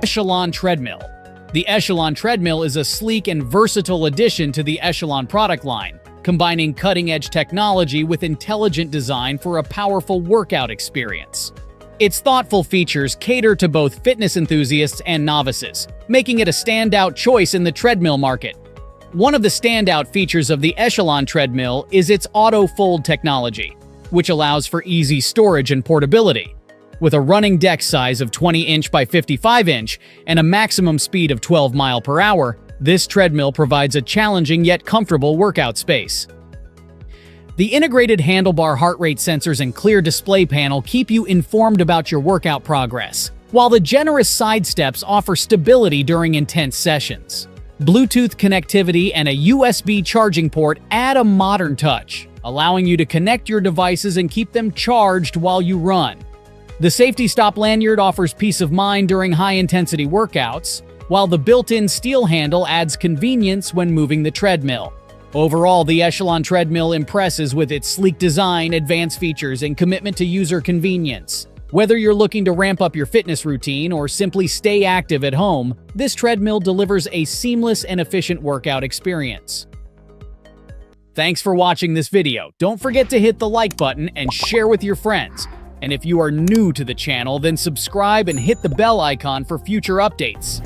Echelon Treadmill. The Echelon Treadmill is a sleek and versatile addition to the Echelon product line, combining cutting-edge technology with intelligent design for a powerful workout experience. Its thoughtful features cater to both fitness enthusiasts and novices, making it a standout choice in the treadmill market. One of the standout features of the Echelon Treadmill is its auto-fold technology, which allows for easy storage and portability. With a running deck size of 20-inch by 55-inch and a maximum speed of 12 miles per hour, this treadmill provides a challenging yet comfortable workout space. The integrated handlebar heart rate sensors and clear display panel keep you informed about your workout progress, while the generous side steps offer stability during intense sessions. Bluetooth connectivity and a USB charging port add a modern touch, allowing you to connect your devices and keep them charged while you run. The Safety Stop lanyard offers peace of mind during high-intensity workouts, while the built-in steel handle adds convenience when moving the treadmill. Overall, the Echelon Treadmill impresses with its sleek design, advanced features, and commitment to user convenience. Whether you're looking to ramp up your fitness routine or simply stay active at home, this treadmill delivers a seamless and efficient workout experience. Thanks for watching this video. Don't forget to hit the like button and share with your friends. And if you are new to the channel, then subscribe and hit the bell icon for future updates.